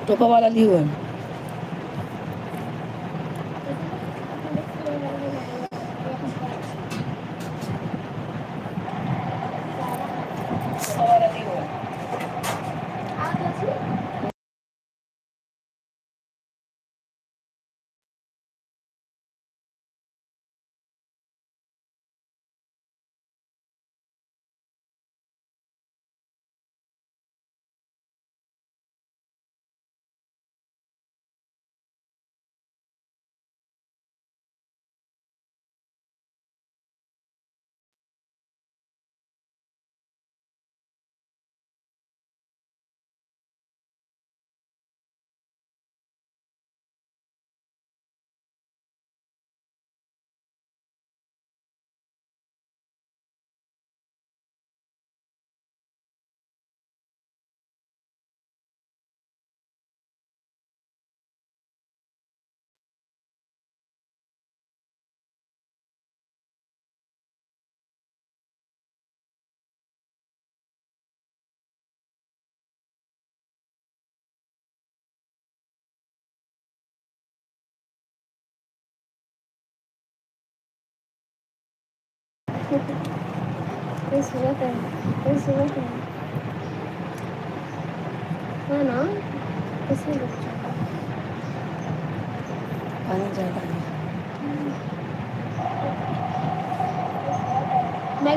टोपावाला लिहून ना कैसे पानी ज़्यादा है मैं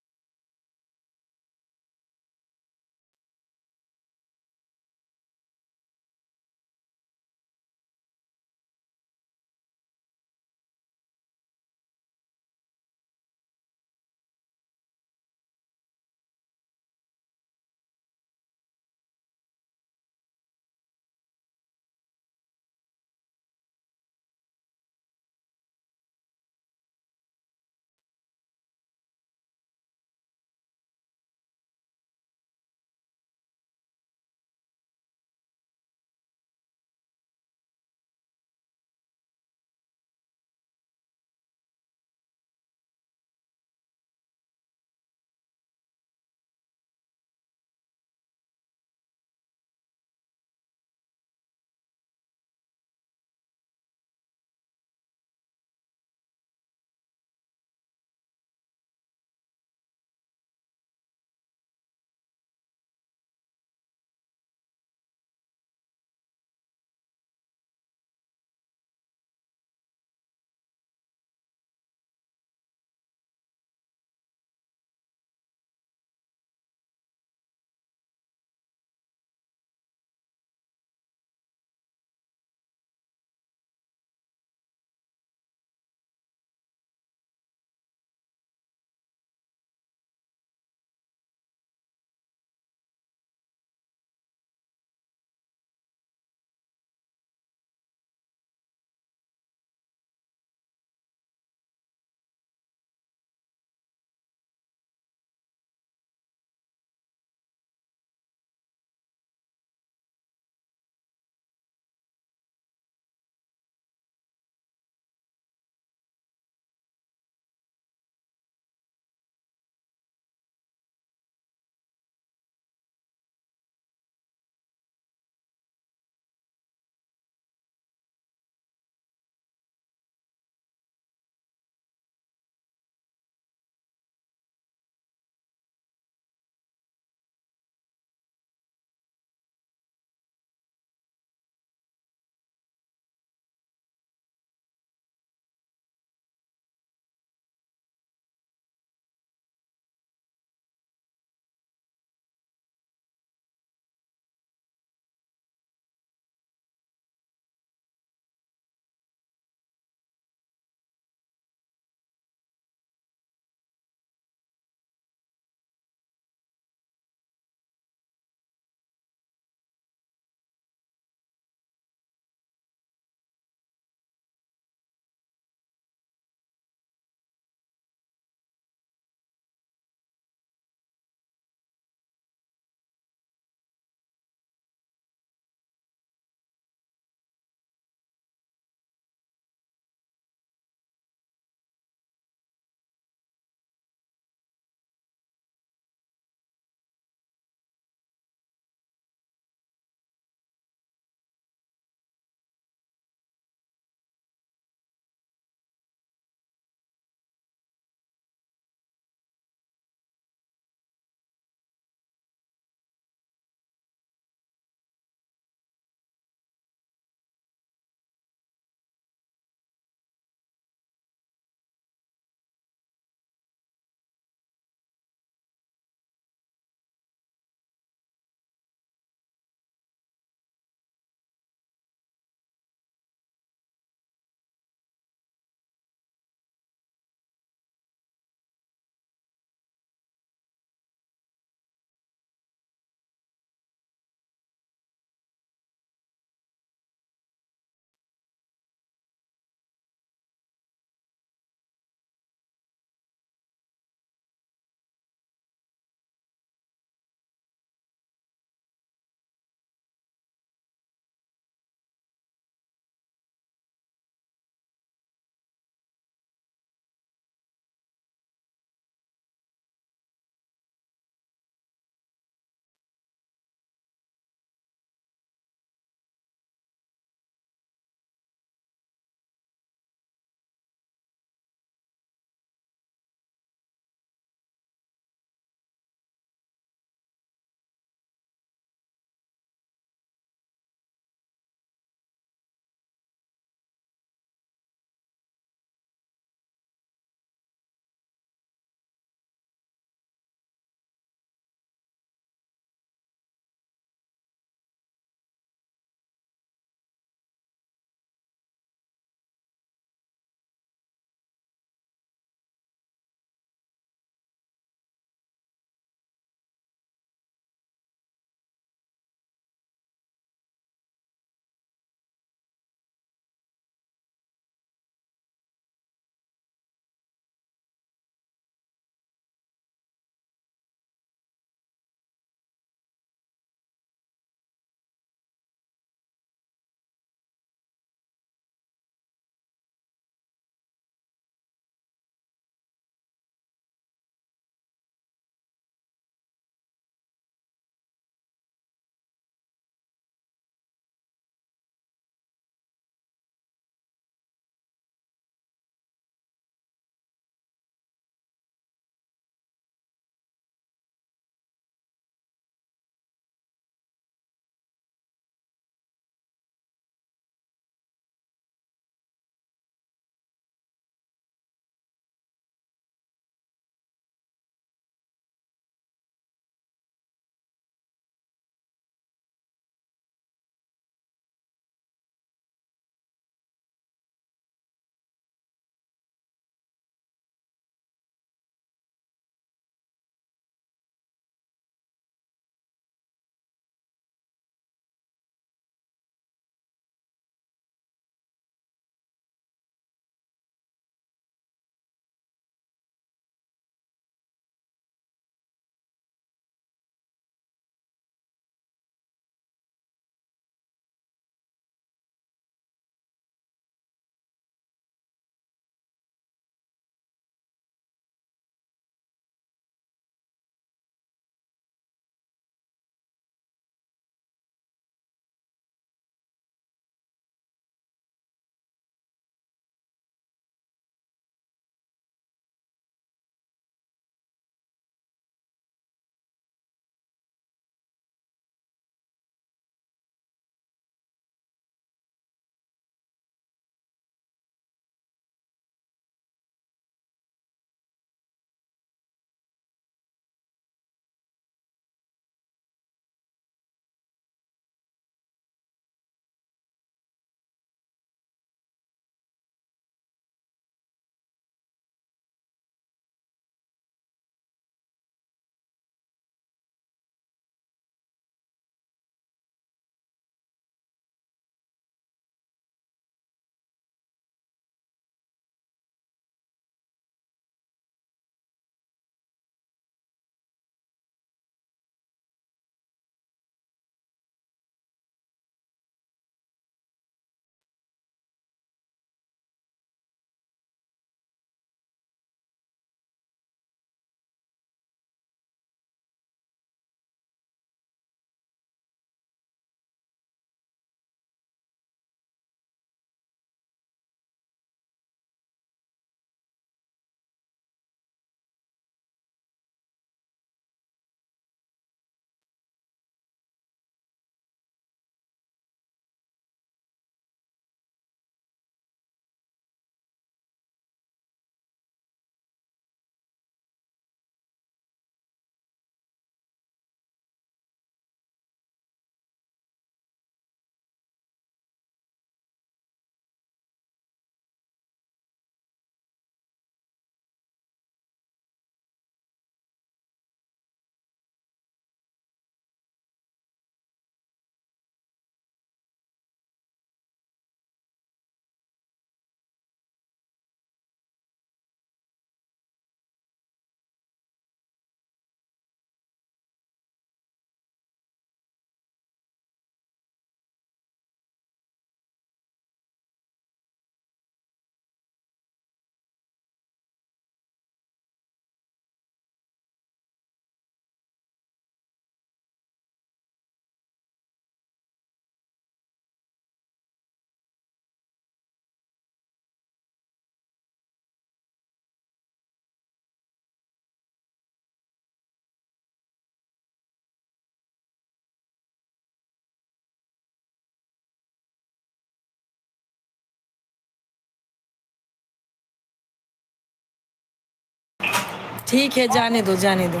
ठीक है, जाने दो, जाने दो।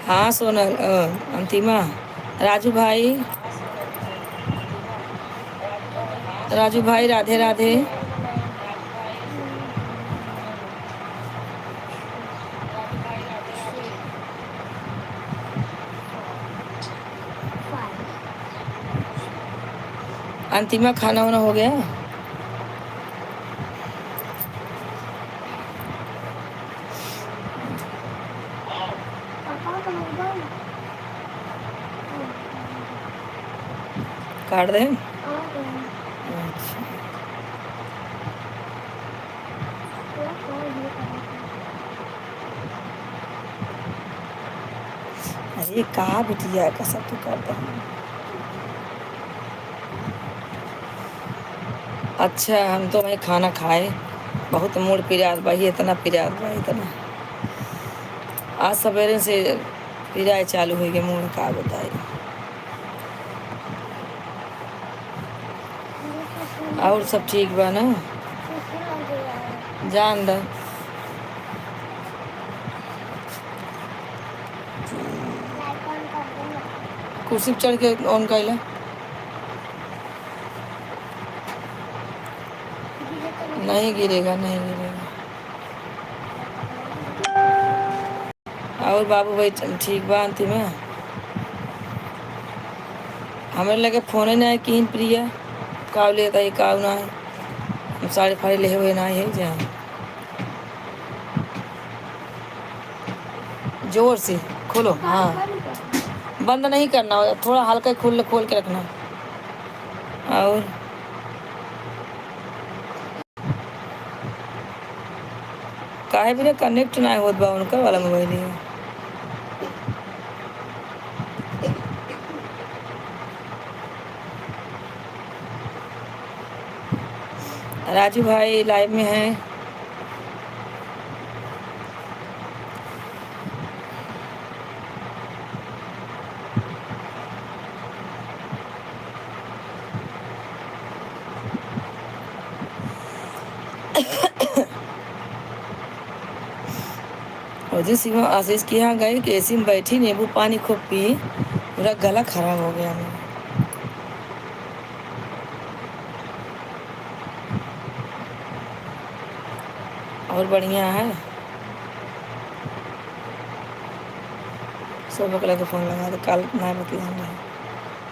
हाँ सोनल अंतिमा। राजू भाई, राजू भाई राधे राधे। अंतिमा खाना वाना हो गया? काट दे। अच्छा। अरे कहा बिटिया का सब तो कर दे। अच्छा हम तो वही खाना खाए, बहुत मूड पिरात भाई, इतना पिरात भाई इतना। आज सवेरे से पिराए चालू हो गए मूड का बताए। और सब ठीक बा ना? जान द कुर्सी पे चढ़ के ऑन कैला। नहीं गिरेगा, नहीं गिरेगा। और बाबू भाई ठीक बा अंतिमा? हमें लगे फोन ना है कि प्रिया काव लेता ही काव ना है। हम साड़ी फाड़ी ले हुए ना है जाए। जोर से खोलो। हाँ बंद नहीं करना, थोड़ा हल्का खोल खोल के रखना। और काहे भी कनेक्ट ना होत बा उनका वाला मोबाइल है। राजू भाई लाइव में है। और जिस सीमा आशीष के यहाँ गए कि एसी में बैठी नींबू पानी खूब पी, पूरा गला खराब हो गया मेरा। और बढ़िया है। सब अगला के फोन लगा दे, कल ना बतला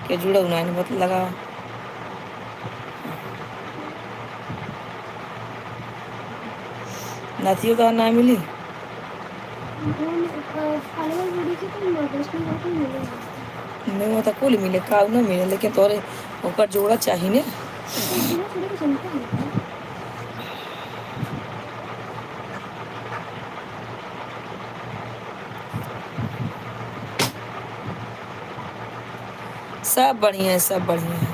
के जुड़ा ना बत लगा। नथियो तो ना मिली। नहीं वो तो कुल मिले, काव ना मिले, लेकिन तोरे ऊपर जोड़ा चाहिए ने। सब बढ़िया है, सब बढ़िया है,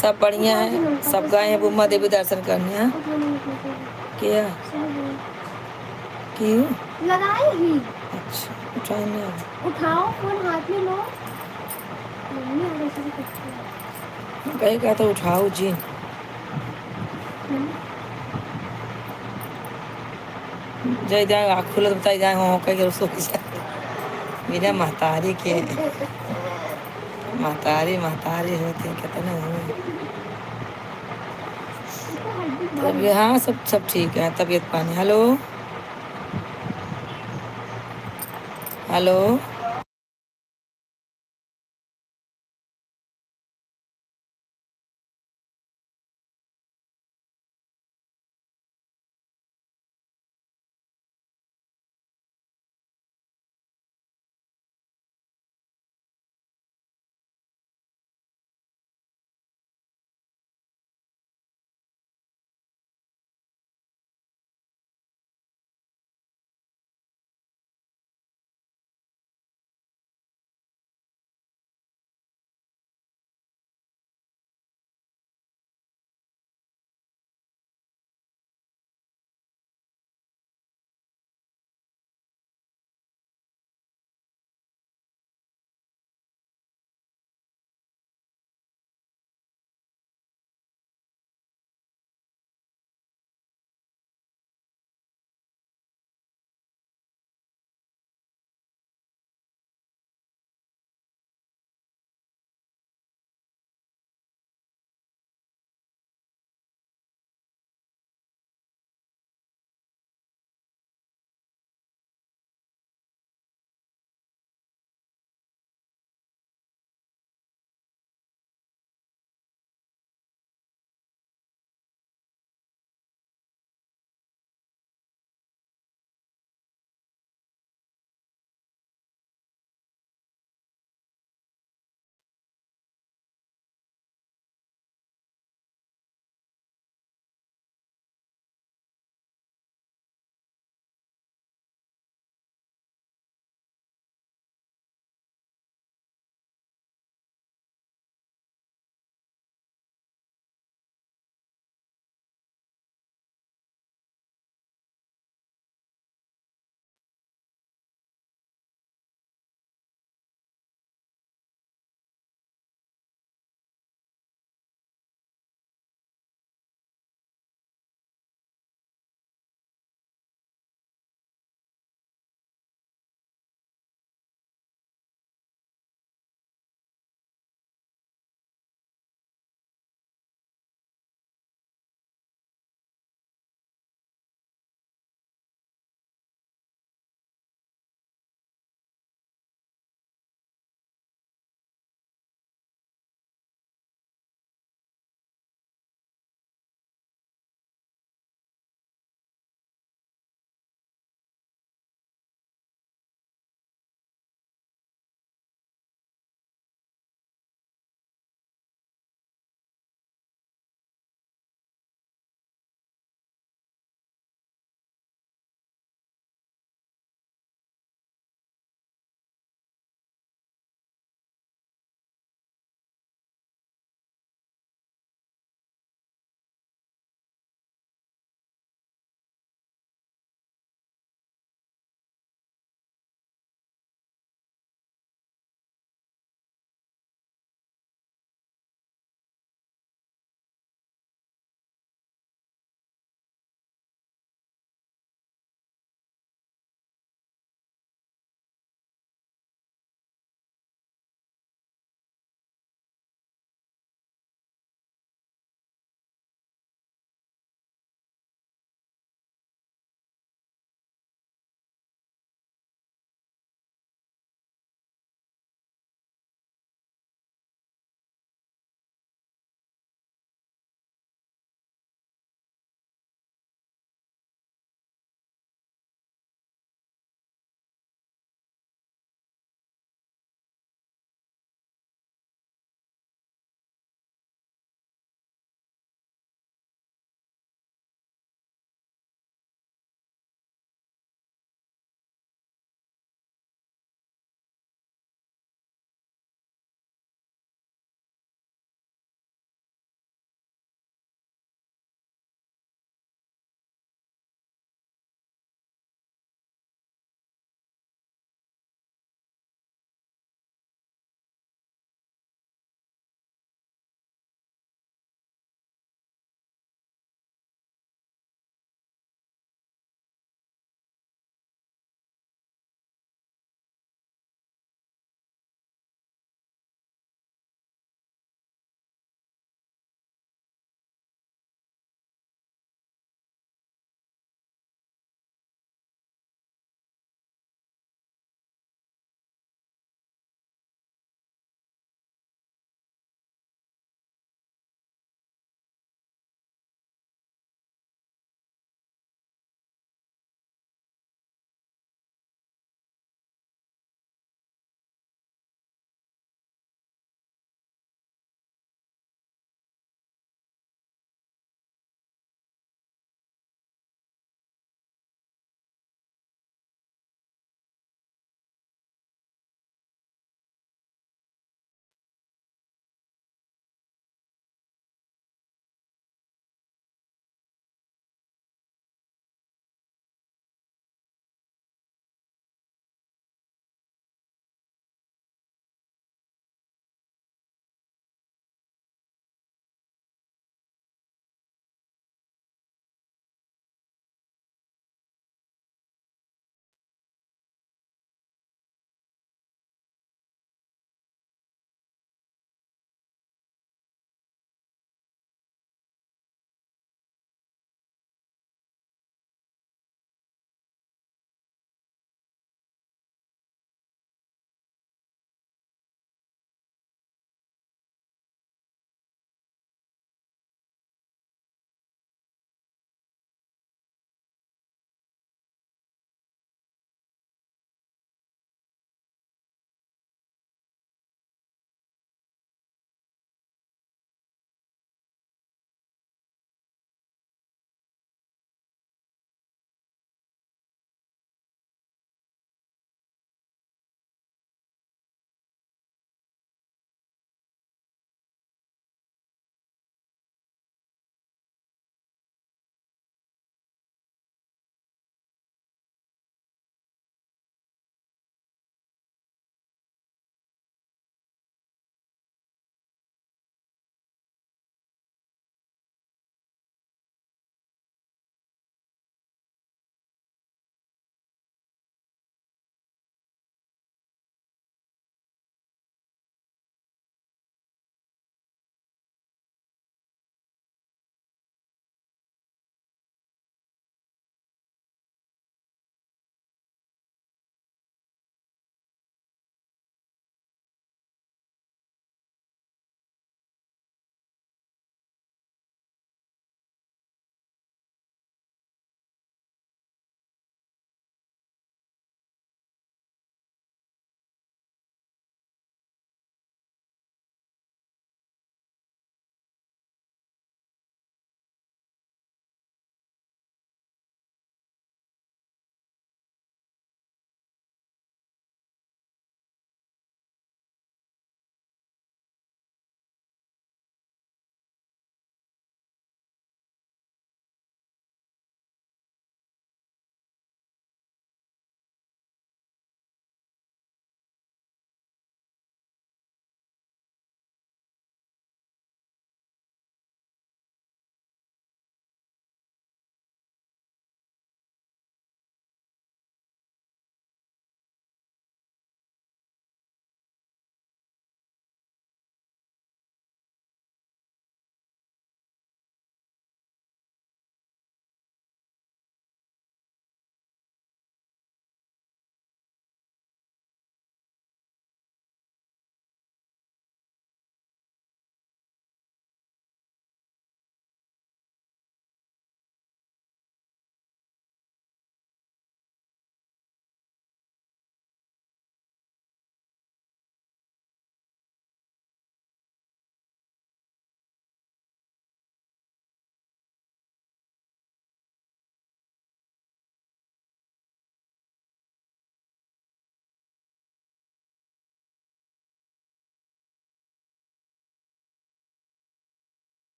सब बढ़िया है। सब गए हैं बुम्मा देवी दर्शन करने। हैं क्या क्यों लगाएगी? अच्छा उठाए ना। उठाओ फोन हाथ में लो। मम्मी और ऐसे भी करती है। कहीं का तो उठाओ जी। जय जाए आँख खुलत बताई जाए हो कह उसको बिना महतारी के। महतारी महतारी होती कितना हो। तब हाँ सब सब ठीक है। तबीयत पानी हेलो हेलो।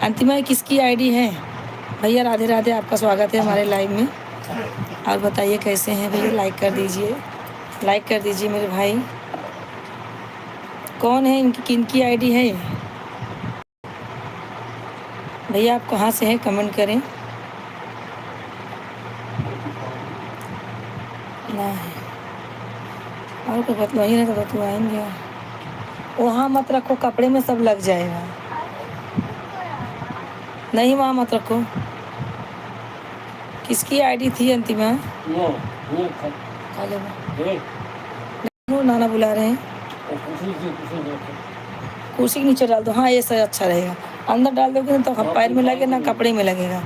अंतिमा किसकी आईडी है? भैया राधे राधे, आपका स्वागत है हमारे लाइव में। और बताइए कैसे हैं भैया, लाइक कर दीजिए, लाइक कर दीजिए मेरे भाई। कौन है इनकी, किनकी आईडी है भैया? आप कहाँ से हैं कमेंट करें ना है। और कोई बतवाइए ना तो बतवाएंगे। वहाँ मत रखो, कपड़े में सब लग जाएगा। नहीं वहाँ मत रखो। किसकी आईडी थी अंतिमा? खा ले वो। नाना बुला रहे हैं। कुर्सी के नीचे डाल दो। हाँ ये सही अच्छा रहेगा। अंदर डाल दोगे तो पैर में लगे ना कपड़े में लगेगा।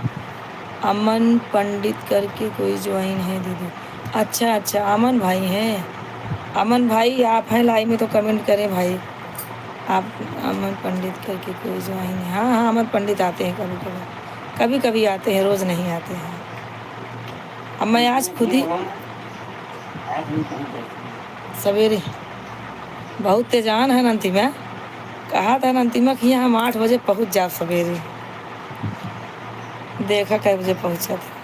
अमन पंडित करके कोई ज्वाइन है दीदी। अच्छा अच्छा, अमन भाई हैं। अमन भाई आप हैं लाइव में तो कमेंट करें भाई। आप अमन पंडित करके कोई ज्वाइन है? हाँ हाँ, अमन पंडित आते हैं कभी कभी, कभी कभी आते हैं, रोज़ नहीं आते हैं। अब मैं आज खुद ही सवेरे बहुत तेजान है अंतिमा। कहा था अंतिमा कि हम 8 बजे पहुंच जाओ सवेरे। देखा कै बजे पहुंचा था।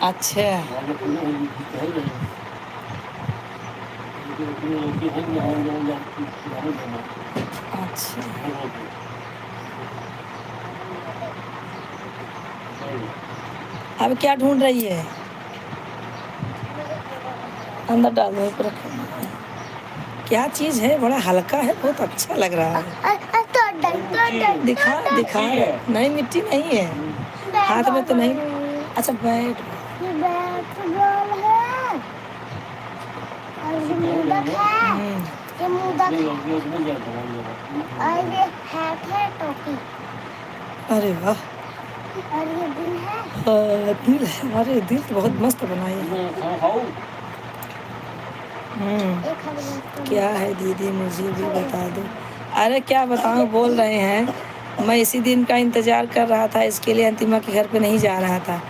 अच्छा अच्छा, अब क्या ढूंढ रही है? अंदर डाल दो, ऊपर रखो। क्या चीज़ है? बड़ा हल्का है, बहुत अच्छा लग रहा है। दिखा दिखा। नहीं मिट्टी नहीं है, हाथ में तो नहीं। अच्छा बैट बॉल है और ये मोदक है, ये मोदक है और ये हैट है, टोपी। अरे वाह। और ये दिल है। दिल है। अरे दिल तो बहुत मस्त बनाई है। क्या है दीदी मुझे भी बता दो। अरे क्या बताऊँ, बोल रहे हैं। मैं इसी दिन का इंतज़ार कर रहा था, इसके लिए अंतिमा के घर पे नहीं जा रहा था।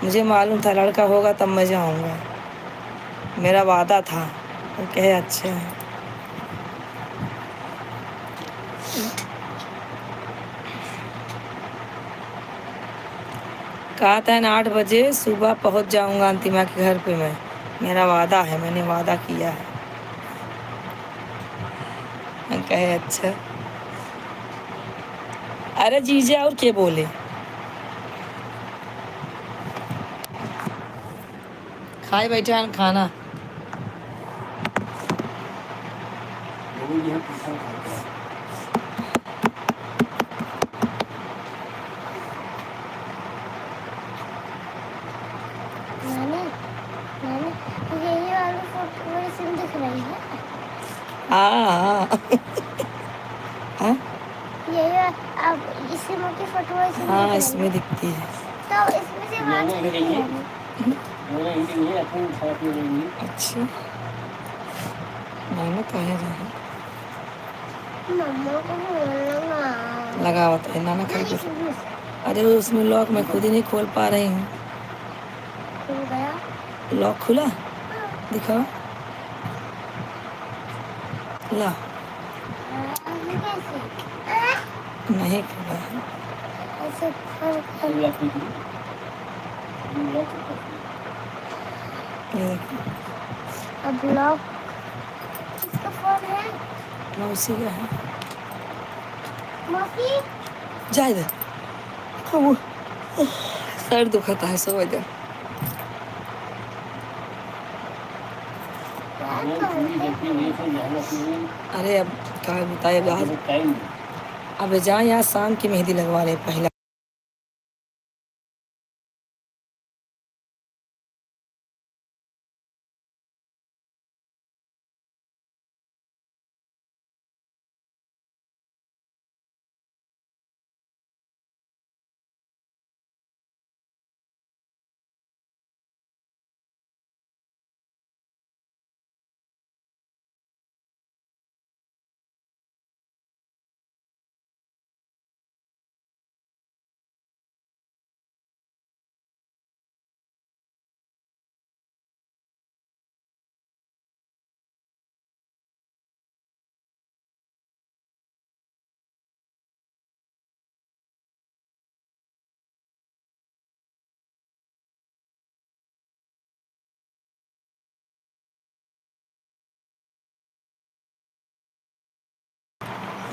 मुझे मालूम था लड़का होगा तब मैं जाऊँगा, मेरा वादा था। वो कहे अच्छा है। कहा था ना 8 बजे सुबह पहुंच जाऊंगा अंतिमा के घर पे। मैं, मेरा वादा है, मैंने वादा किया है। मैं कहे अच्छा। अरे जीजा और क्या बोले। खाए बैठे हैं खाना। यही वाली फोटो इसमें दिख रही है। हाँ हाँ यही अब इसमें की फोटो इसमें हाँ, दिख रही इसमें है। दिखती है। तो इसमें से बात नहीं है। अच्छा, मैंने कहे रहा मम्मा को बोलना लगा होता है नाना खाई को। अरे उसमें लॉक मैं खुद ही नहीं खोल पा रही हूँ। खुल गया। लॉक खुला? दिखाओ। ला, अभी कैसे? नहीं खुला है। ऐसे खोल ये देखो। अब लॉक किसका फोन है? मौसी का है। मौसी जा इधर। हाँ, वो सर दुखता है सब इधर। अरे अब क्या बताए, अब जहाँ यहाँ शाम की मेहंदी लगवा रहे पहला।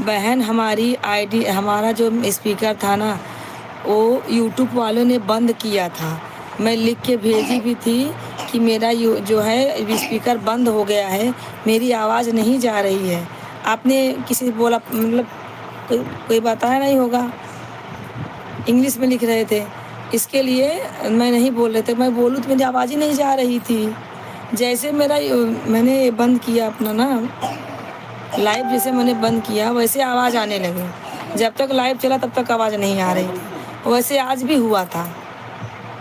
बहन हमारी आईडी, हमारा जो स्पीकर था ना वो यूट्यूब वालों ने बंद किया था। मैं लिख के भेजी भी थी कि मेरा जो है स्पीकर बंद हो गया है, मेरी आवाज़ नहीं जा रही है। आपने किसी से बोला, मतलब कोई बताया नहीं होगा, इंग्लिश में लिख रहे थे, इसके लिए मैं नहीं बोल रहे थे। मैं बोलूँ तो मेरी आवाज़ ही नहीं जा रही थी। जैसे मैंने बंद किया अपना ना लाइव, जैसे मैंने बंद किया वैसे आवाज़ आने लगी। जब तक लाइव चला तब तक आवाज़ नहीं आ रही थी। वैसे आज भी हुआ था,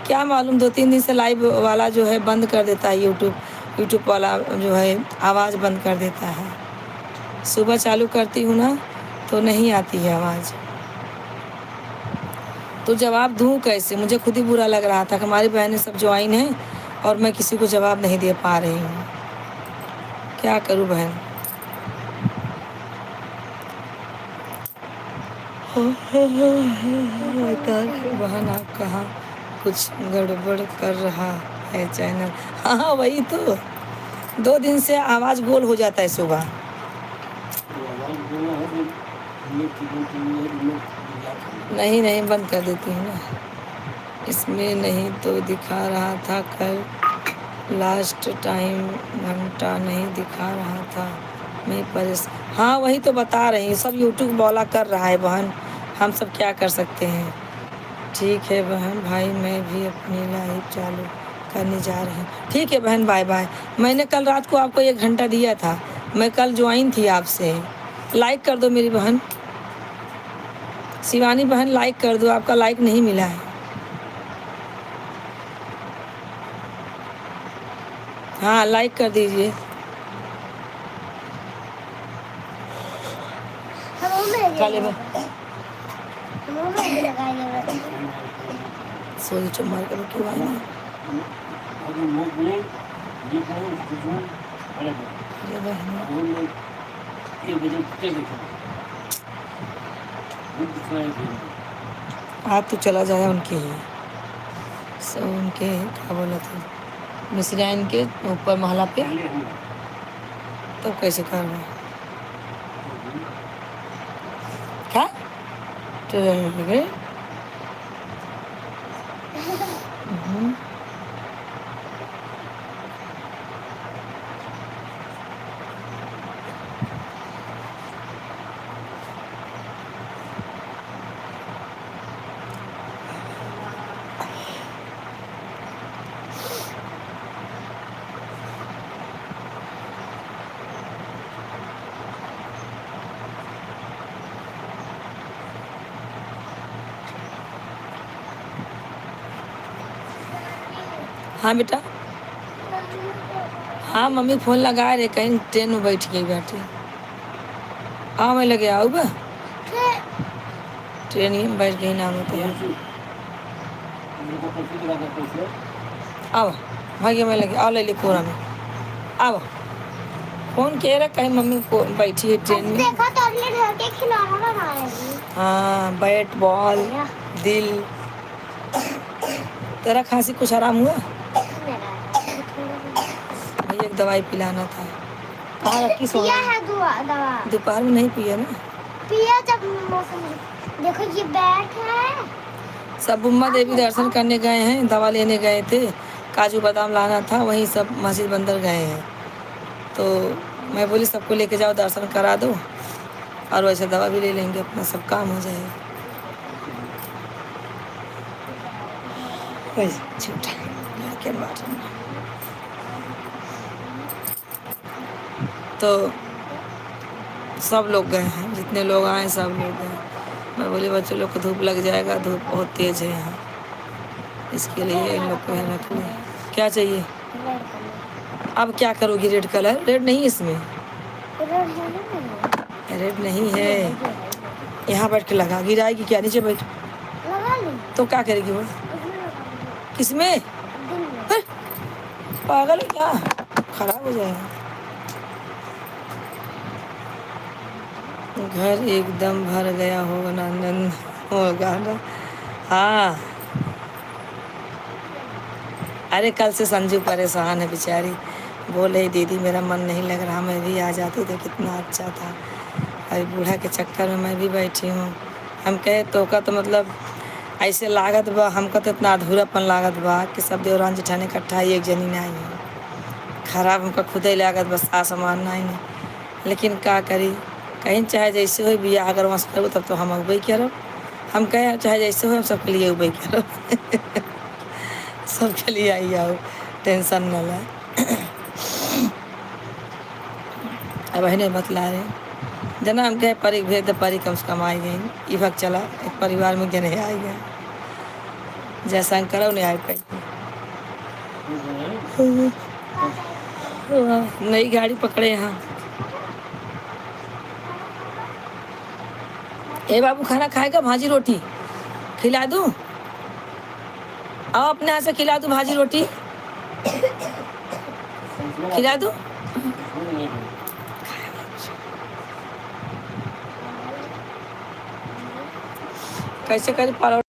क्या मालूम 2-3 दिन से लाइव वाला जो है बंद कर देता है, यूट्यूब वाला जो है आवाज़ बंद कर देता है। सुबह चालू करती हूँ ना तो नहीं आती है आवाज़। तो जवाब दूँ कैसे, मुझे खुद ही बुरा लग रहा था कि हमारी बहनें सब ज्वाइन हैं और मैं किसी को जवाब नहीं दे पा रही हूँ। क्या करूँ बहन। बहन आप कहाँ कुछ गड़बड़ कर रहा है चैनल। हाँ वही तो, 2 दिन से आवाज़ गोल हो जाता है सुबह। नहीं नहीं बंद कर देती हूँ ना, इसमें नहीं तो दिखा रहा था कल लास्ट टाइम, घंटा नहीं दिखा रहा था, मैं परेशान। हाँ वही तो बता रही हूँ, सब यूट्यूब वाला कर रहा है बहन, हम सब क्या कर सकते हैं। ठीक है बहन, भाई मैं भी अपनी लाइव चालू करने जा रही हूँ। ठीक है बहन, बाय बाय। मैंने कल रात को आपको 1 घंटा दिया था, मैं कल ज्वाइन थी आपसे। लाइक कर दो मेरी बहन, शिवानी बहन लाइक कर दो, आपका लाइक नहीं मिला है। हाँ लाइक कर दीजिए। काले में सोई चुम्मा कर क्यों आई नहीं। ये बहन आप तो चला जाए उनके ही, सब उनके क्या बोला था मिश्रा इनके ऊपर महला पे, तो कैसे कर रहे क्या तो गए। हाँ बेटा, हाँ मम्मी फ़ोन लगा रहे, कहीं ट्रेन में बैठ गई बैठी। हाँ मैं लगे आओ बा, ट्रेन ही में बैठ गई ना होते हैं। आओ भाग्य में लगे, आओ ले ली कोरा में, आओ फोन कह रहा कहीं मम्मी को बैठी है ट्रेन में। देखा तो अगले घर के खिलौना बनाया है। हाँ बैट बॉल दिल। तेरा खांसी कुछ आराम हुआ? भाई एक दवाई पिलाना था। कहाँ रखी सोना? पिया है दवा। दोपहर में नहीं पिया ना? पिया जब मौसम। देखो ये बैट है। सब उम्मा देवी दर्शन करने गए हैं, दवा लेने गए थे, काजू बादाम लाना था, वहीं सब मस्जिद बंदर गए हैं। तो मैं बोली सबको लेके जाओ दर्शन करा दो और वैसे दवा भी ले लेंगे, अपना सब काम हो जाएगा। झूठा क्या बात है। तो सब लोग गए हैं, जितने लोग आए सब लोग गए। मैं बोली बच्चों लोग को धूप लग जाएगा, धूप बहुत तेज़ है यहाँ, इसके लिए इन लोग को यहाँ रख लें। क्या चाहिए? अब क्या करोगी? Red colour? रेड नहीं इसमें, रेड नहीं है। यहाँ बैठ के लगा, गिराएगी क्या? नीचे बैठ तो क्या करेगी वो? किसमें? पागल है क्या? खराब हो जाएगा। घर एकदम भर गया होगा, आनंद होगा ना। हाँ अरे कल से संजू परेशान है बेचारी, बोले दीदी मेरा मन नहीं लग रहा, मैं भी आ जाती तो कितना अच्छा था। अरे बूढ़ा के चक्कर में मैं भी बैठी हूँ। हम कहे तो का तो मतलब ऐसे लागत बा, हमका तो इतना अधूरापन लागत बा कि सब देवरान जेठानी इकट्ठा एक जनी नहीं है। खराब हमका खुदे लागत बस सामान नहीं है, लेकिन का करी, कहीं चाहे जैसे हो बियाह अगर वहाँ करूँ तब तो हम अबे करब। हम कहे चाहे जैसे हो हम सबके लिए अबे करब सबके लिए आई आओ, टेंशन न ले। अब नहीं बतला रहे जना हम कहे परी भेज दे, परी कम से कम आई गई। ई भग चला एक परिवार में जने आई गए, जैसा करो नहीं आए पाई। नई गाड़ी पकड़े यहाँ। ए बाबू खाना खाएगा, भाजी रोटी खिला दूँ? आओ अपने हाथ से खिला दूँ भाजी रोटी खिला दूँ? कैसे करे परोठा?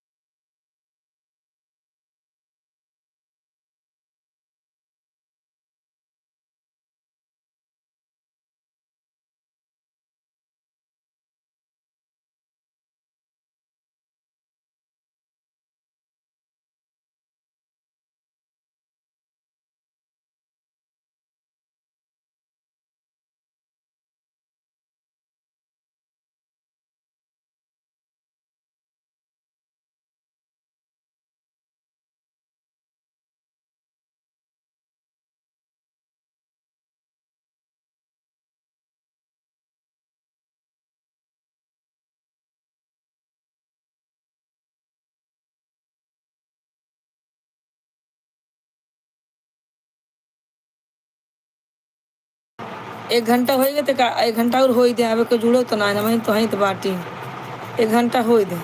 एक घंटा हो गए तो एक घंटा और हो दे, आवे को जुड़ो तो ना वहीं तो वहीं तो बाटी। एक घंटा हो दे।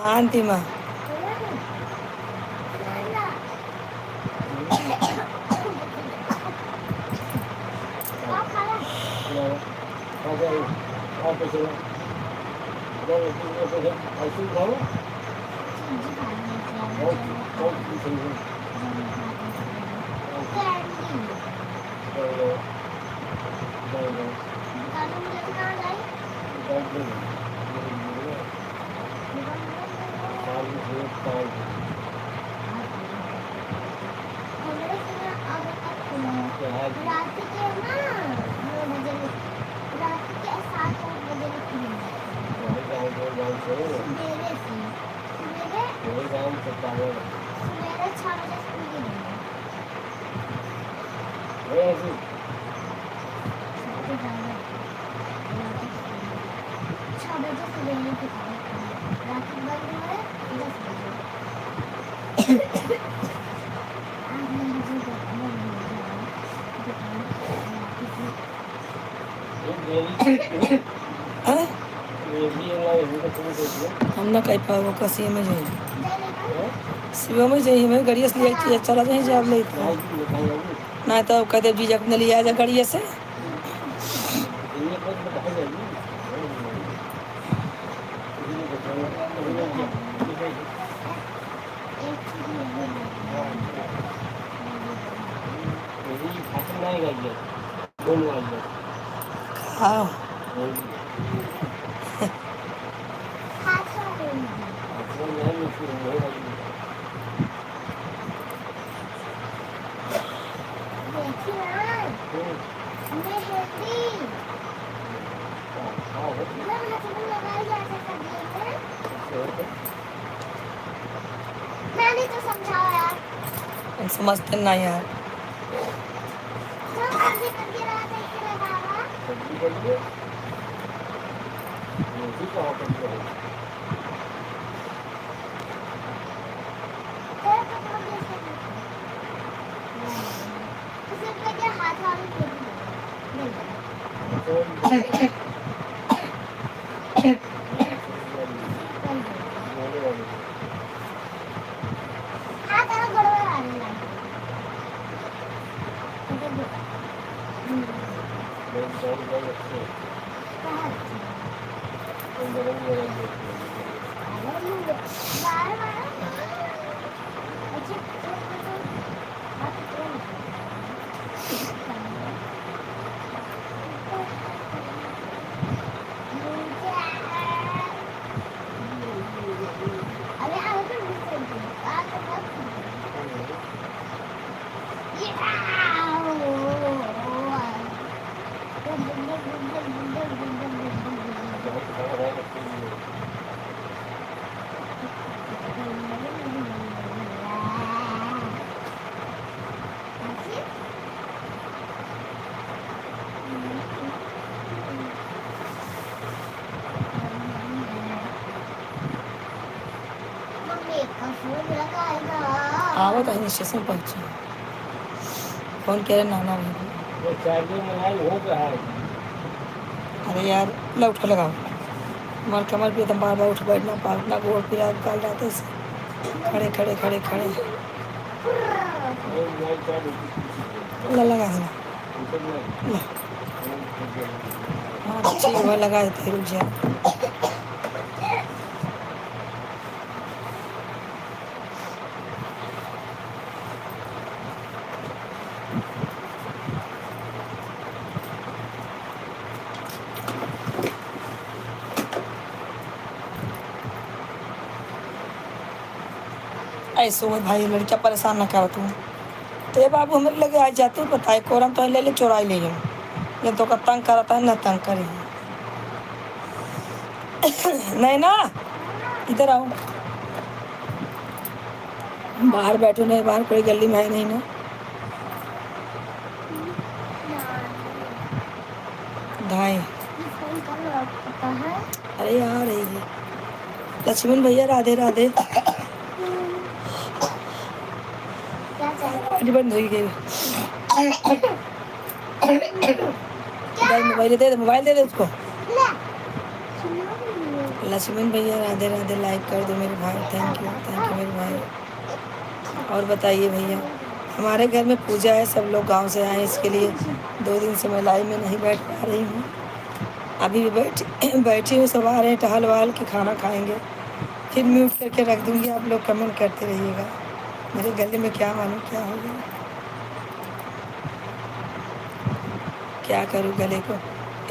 अंतिमा रात के ना 9 बजे रात के 7-8 बजे निकलेंगे सवेरे से सवेरे 6 बजे स्कूल जाएंगे 6 बजे सवेरे के रात के बंद हो रहे 10 बजे हाँ हम ना कहीं पाओ कसी में जाइए शिव में जाइए मैं गाड़िया से ले चला जाए जब ले ना तो कहते जीजा अपने लिए आ जा गाड़िया से हाँ मैंने तो समझाया यार समझते ना यार सब आगे करके रहा था इसे लगावा तेरे को कौन जैसे उसे क्या हाथ वाली हाथ वाला गड़बड़ आ रहा है आवा तो नहीं स्टेशन पहुँचे फोन कह रहे नाना भाई अरे यार ला उठो लगाओ हमारे कमर पे तो बार बार उठ बैठना पाटना गोड़ पिरा काल जाते से खड़े खड़े खड़े खड़े ला लगा है ला हाँ ठीक है लगा देते रुक जा ऐसे हो भाई लड़कियाँ परेशान ना करो तुम तो ये बाबू हमें लगे आज जाते बताए कोरम तो ले ले चोराई ले जाओ ये तो का तंग कराता है ना तंग करे नहीं ना इधर आओ बाहर बैठो नहीं बाहर कोई गली में है नहीं ना धाए अरे यार है लक्ष्मण भैया राधे राधे बंद हो गई मोबाइल दे उसको लक्ष्मण भैया राधे राधे, लाइक कर दो मेरे भाई। थैंक यू मेरे भाई। और बताइए भैया, हमारे घर में पूजा है, सब लोग गांव से आए हैं, इसके लिए 2 दिन से मैं लाइव में नहीं बैठ पा रही हूँ। अभी भी बैठी हूँ, सब आ रहे हैं टहल वहल के, खाना खाएंगे, फिर म्यूट करके रख दूँगी। आप लोग कमेंट करते रहिएगा। मेरे गले में क्या मालूम क्या हो गया, क्या करूँ गले को।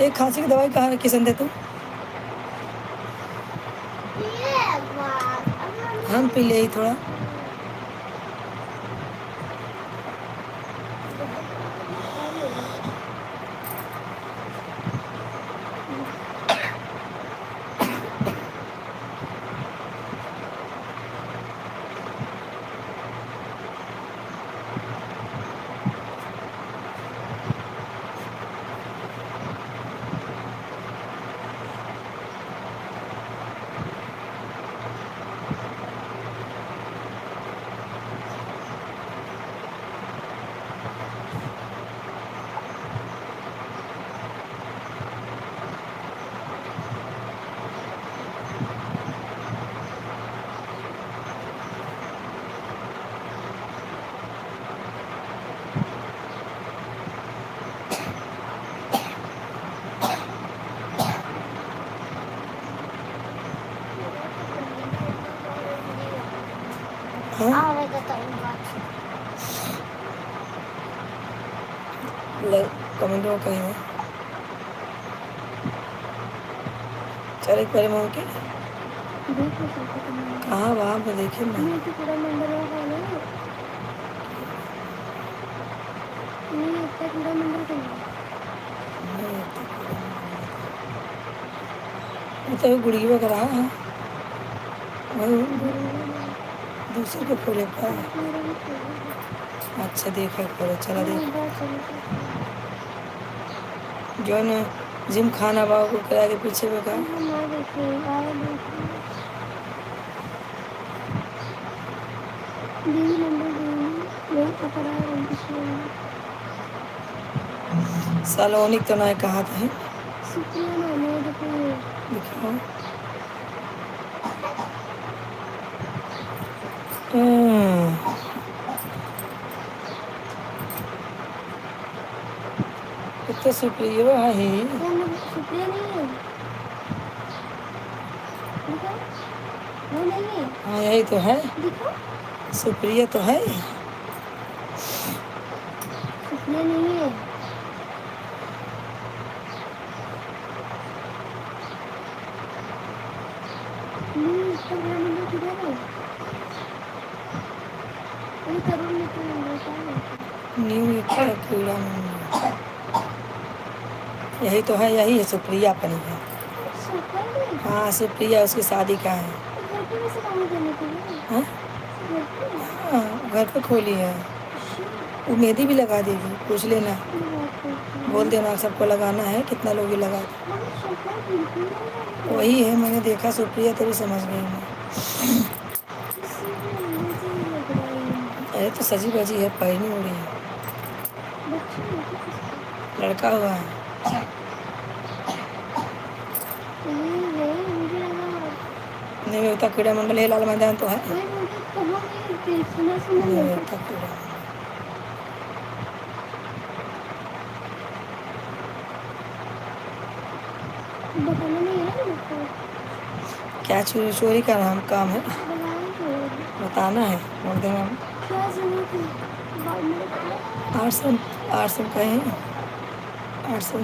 एक खांसी की दवाई कहाँ किशन दे तू, हम पी ले थोड़ा। कमेंट में कहीं है, चल एक बार मुँह के कहाँ वहाँ पर देखे मैं। पूरा मंडल होगा ना, नहीं इतना पूरा मंडल करना। तो गुड़िया का रहा है वही दूसरे के फूले पर। अच्छा देखा करो, चला देख जो न जिम खाना बाबू को किराए के पीछे में का। सलोनिक तो ना कहा था, दिखाओ। तो सुप्रियो है ही, सुप्रिया नहीं है, दिखा वो नहीं है। हाँ यही तो है, दिखा सुप्रिया तो है, सुप्रिया नहीं है। नहीं इसका बड़ा नंबर किधर है, अरे करोड़ में तो नंबर क्या है, न्यू इतना कीड़ा मंडल यही तो है, यही है सुप्रिया अपनी है। हाँ सुप्रिया उसकी शादी का है। हाँ? हाँ घर पे खोली है, वो मेहंदी भी लगा देगी, पूछ लेना, बोल देना सबको लगाना है, कितना लोग लगा। वही है, मैंने देखा सुप्रिया तभी समझ गई मैं। अरे तो सजी बजी है, पहनी हो रही है, लड़का हुआ है। नहीं होता कीड़ा मंडल है, लाल मैदान तो है। नहीं होता कीड़ा मंडल। क्या चोरी चोरी का नाम काम है, बताना है, बोल देना। 800 कहें, 800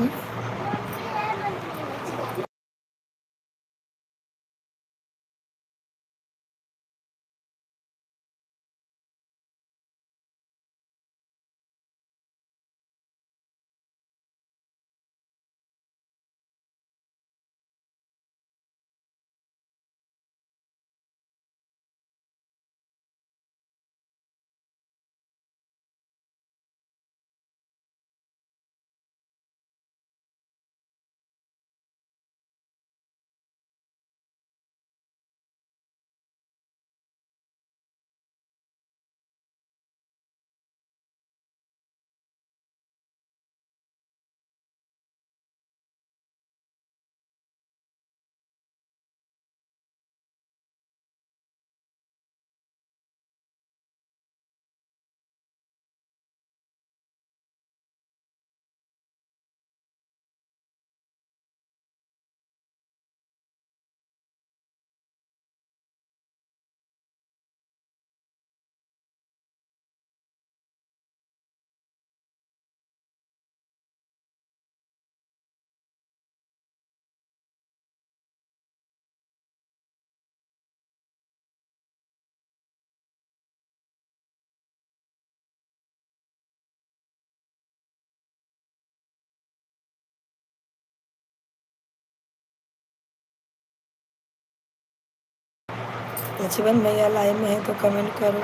लक्ष्मण भैया लाइव में है तो कमेंट करो,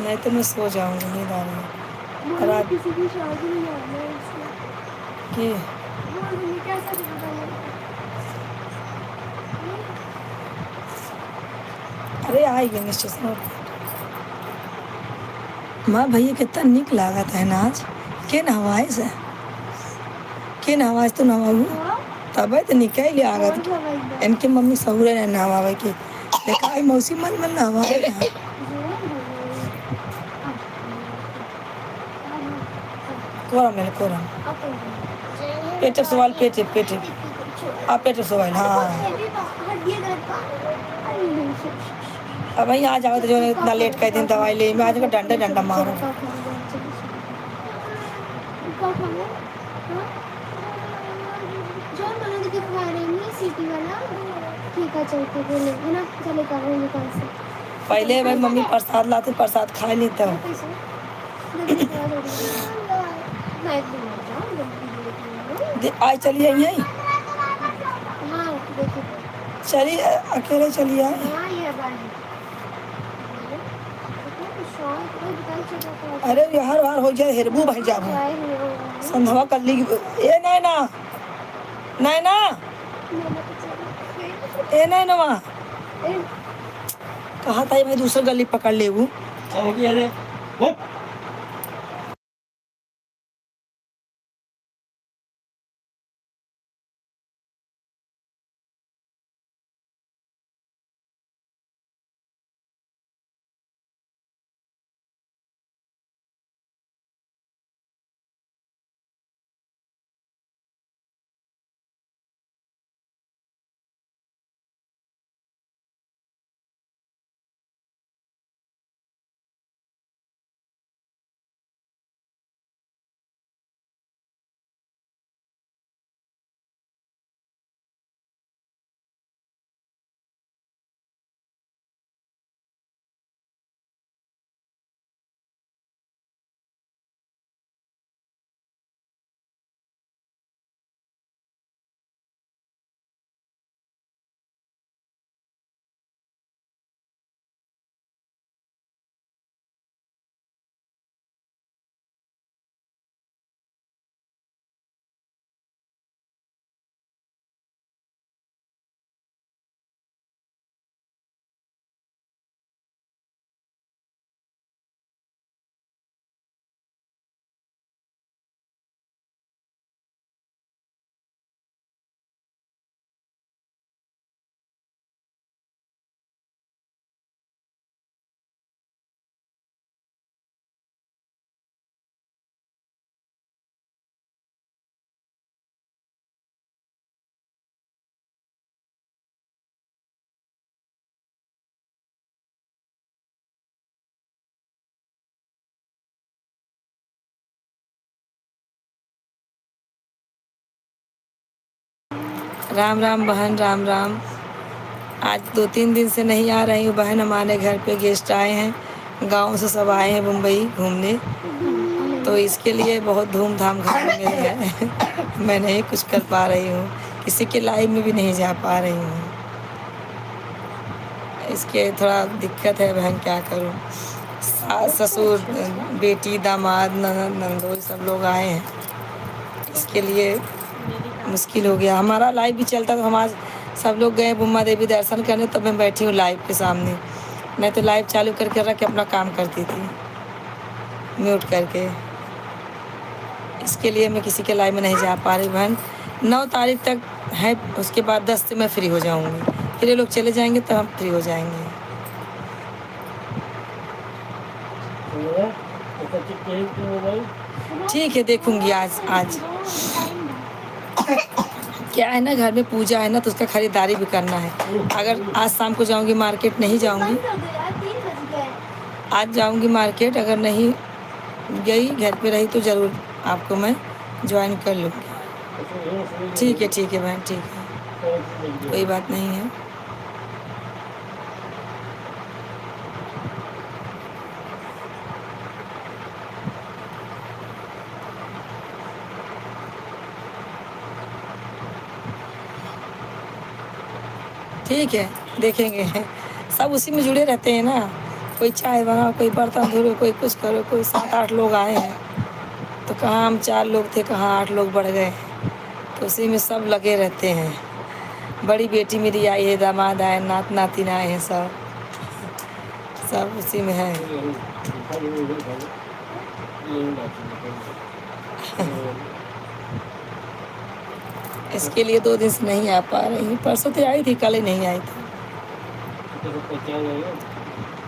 नहीं तो मैं सो जाऊंगी, नींद आ रही है। बोलो रात किसी की शादी में जाना है इसलिए की बोल दूंगी, कैसा भी पता लगेगा। अरे आएगी स्टेशन माँ भैया कितना निक लागत है नाच के नहवाए से के नहवाए तो नहवाऊ हाँ? तब तो निकल आगत कौन सा भाई इनके मम्मी सहुरे ने नहवावे के देखा है मौसी मन में नहवावे ना कोरम ले कोरम पेटे सवाल पेटे आप पेटे सवाल हाँ अब वहीं आ जाओ तो जो इतना लेट कर दिन दवाई ले मैं आज का डंडा डंडा मारो सिटी वाला ठीक है, चलते बोले है ना, चले कर रहे हैं कल से। पहले भाई मम्मी प्रसाद लाते प्रसाद खा लेते हो आज चलिए यहीं हाँ देखिए, चलिए अकेले चलिए आए हाँ ये बात है। अरे ये हर बार हो जाए हेरबू भाई जाबू संधवा कर ली ए नहीं ना नहीं ना ए नहीं ना वहाँ कहा था मैं दूसरा गली पकड़ ले वो राम राम बहन राम राम। आज 2-3 दिन से नहीं आ रही हूँ बहन, हमारे घर पे गेस्ट आए हैं, गांव से सब आए हैं मुंबई घूमने, तो इसके लिए बहुत धूमधाम घर में मेरे है मैं नहीं कुछ कर पा रही हूँ, किसी के लाइव में भी नहीं जा पा रही हूँ, इसके थोड़ा दिक्कत है बहन, क्या करूँ। सास ससुर बेटी दामाद ननद नंदोई सब लोग आए हैं, इसके लिए मुश्किल हो गया। हमारा लाइव भी चलता तो हम आज सब लोग गए बुम्मा देवी दर्शन करने, तब मैं बैठी हूँ लाइव के सामने, मैं तो लाइव चालू करके रख के अपना काम करती थी म्यूट करके, इसके लिए मैं किसी के लाइव में नहीं जा पा रही बहन। 9 तारीख तक है, उसके बाद 10 से मैं फ्री हो जाऊँगी, फिर ये लोग चले जाएंगे तो हम फ्री हो जाएंगे। ठीक है देखूँगी आज क्या है ना, घर में पूजा है ना तो उसका खरीदारी भी करना है। अगर आज शाम को जाऊंगी मार्केट, नहीं जाऊंगी आज जाऊंगी मार्केट, अगर नहीं गई घर पे रही तो ज़रूर आपको मैं ज्वाइन कर लूँगी। ठीक है बहन, ठीक है, कोई बात नहीं है। ठीक है। देखेंगे। सब उसी में जुड़े रहते हैं ना, कोई चाय बनाओ, कोई बर्तन धो, कोई कुछ करो, कोई 7-8 लोग आए हैं, तो कहाँ हम 4 लोग थे, कहाँ 8 लोग बढ़ गए, तो उसी में सब लगे रहते हैं। बड़ी बेटी मेरी आई है, दामाद आए, नात नातिन आए हैं, सब उसी में है। इसके लिए 2 दिन से नहीं आ पा रही हूँ। परसों तो आई थी, कल ही नहीं आई थी।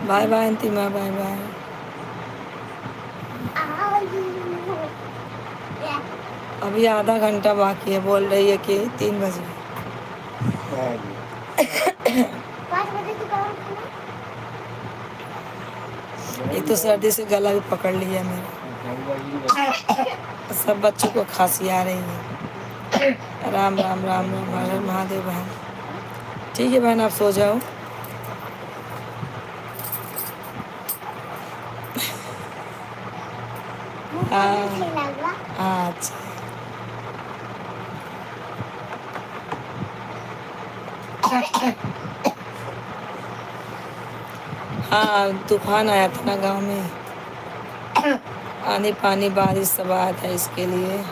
Bye bye Antima, bye bye. अभी आधा घंटा बाकी है, बोल रही है कि 3 बजे। 5 बजे तो काम था ना। एक तो सर्दी से गला भी पकड़ लिया मेरा। सब बच्चों को खांसी आ रही है। राम राम राम राम, हर हर महादेव बहन। ठीक है बहन, आप सो जाओ। हाँ हाँ, अच्छा। हाँ, तूफान आया था ना गांव में, आंधी पानी बारिश सब आया था, इसके लिए।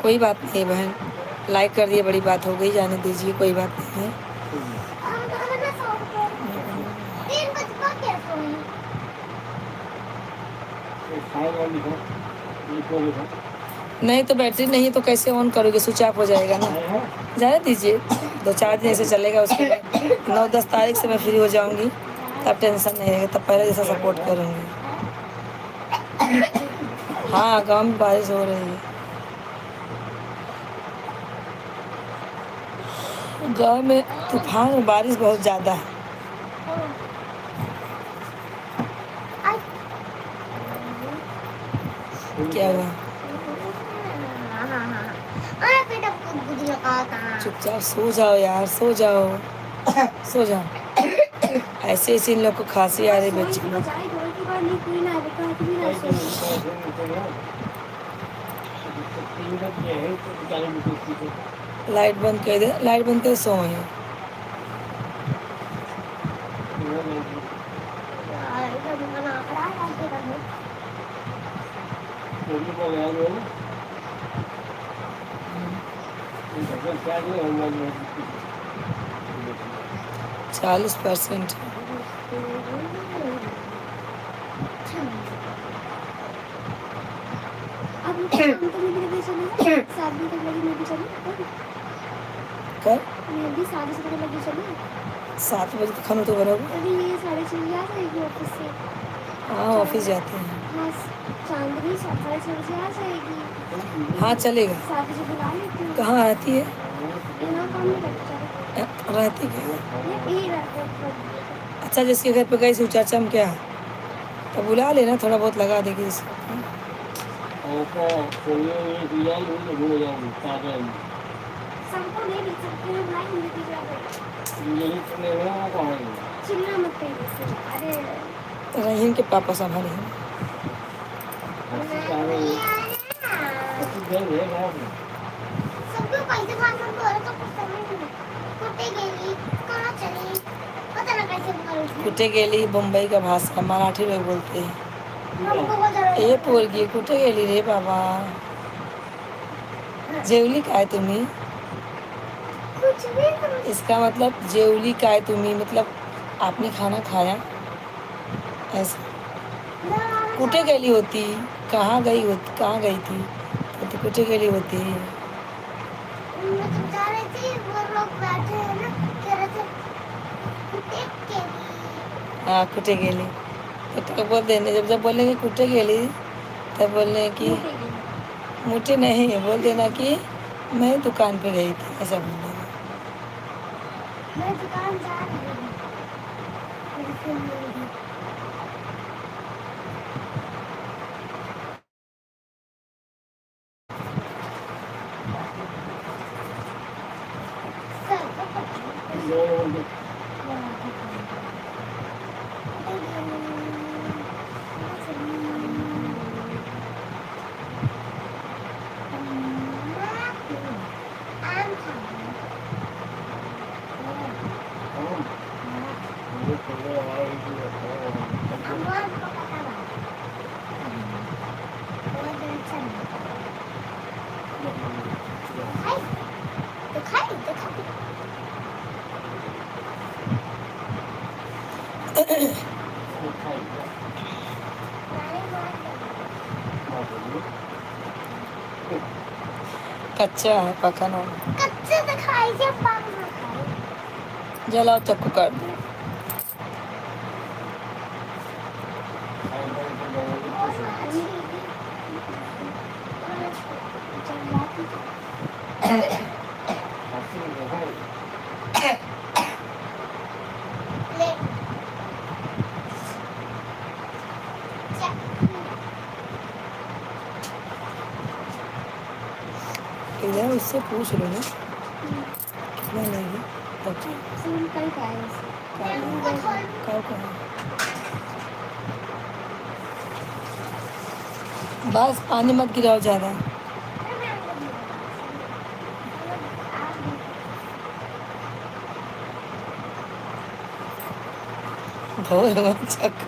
कोई बात नहीं बहन, लाइक कर दिए, बड़ी बात हो गई, जाने दीजिए, कोई बात नहीं है। नहीं तो बैटरी नहीं तो कैसे ऑन करोगे, स्विच ऑफ हो जाएगा ना। जाने दीजिए, 2-4 दिन ऐसे चलेगा, उसके बाद 9-10 तारीख से मैं फ्री हो जाऊंगी, तब टेंशन नहीं रहेगा, तब पहले जैसा सपोर्ट करूंगी। हाँ, गाँव में बारिश हो रही है। गाँव में तूफान और बारिश बहुत ज़्यादा है। क्या हुआ? चुपचाप सो जाओ यार, सो जाओ, सो जाओ। ऐसे इन लोग को खांसी आ रही बच्चे लोग। लाइट बंद कर दे, लाइट बंद कर सो है। चालीस 40%। कर 7 बजे तक खाना तो बराबर। हाँ, ऑफिस जाते हैं। हाँ चलेगा। कहाँ रहती है? रहती क्या? अच्छा, जिसके घर पे गई चर्चा में क्या, तो बुला लेना, थोड़ा बहुत लगा देगी इसको। रहीम के पापा संभाले हैं। कुठे गेली मुंबई का भाषा, मराठी लोग बोलते हैं। ये पोरगी कुठे गेली रे बाबा? जेवली काय तुम्ही? इसका मतलब जेवली काय तुम्ही, मतलब आपने खाना खाया, ऐसा। कुठे गेली होती, कहाँ गई होती, कहाँ गई थी, तो कुठे गेली होती। हाँ, कुठे गेली, तो बोल देने, जब बोलेंगे कुठे गेली, तब बोलने की मुझे नहीं, बोल देना कि मैं दुकान पे गई थी, ऐसा बोल देना। मैं दुकान जा रही हूँ। कच्चा है, पका ना। कच्चे दिखाई जे पक ना खाए। जलाओ चक्कू काट दो। ले इधर उससे पूछ लो ना कितना लेगी। अच्छा सिंपल गाइस काव का है। बस पानी मत गिराओ ज़्यादा। धो लो चक्कू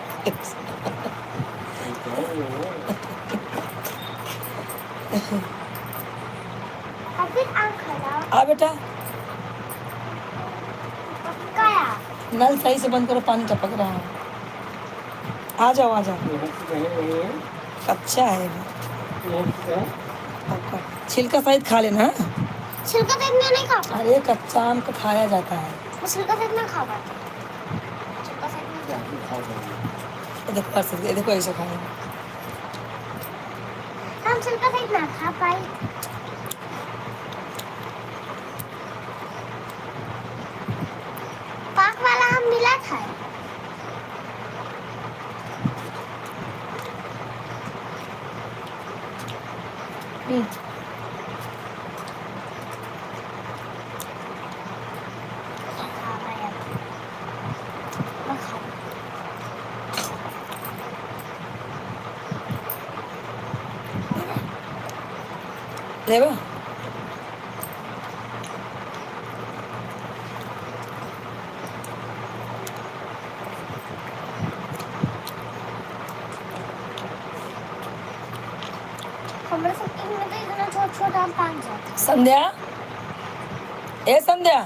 अभी आँख लगाओ। आ बेटा, काया नल सही से बंद करो, पानी टपक रहा है। आ जाओ आ जाओ। अच्छा है पक्का। छिलका सहित खा लेना। छिलका तो इतना नहीं खा पाते। अरे कच्चा आम को खाया जाता है। मैं छिलका तो इतना खा पाते। छिलका तो इतना ये देखो ऐसे, ये देखो ऐसे खाएंगे। हम छिलका तो इतना खा पाए। पाक वाला आम मिला था। लेवा हमारे सबके में तो इतना छोटा छोटा आम पाक जाता है। संध्या, ए संध्या।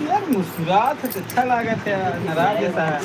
यार मुस्कुराहट अच्छा लगा था, नाराज जैसा है।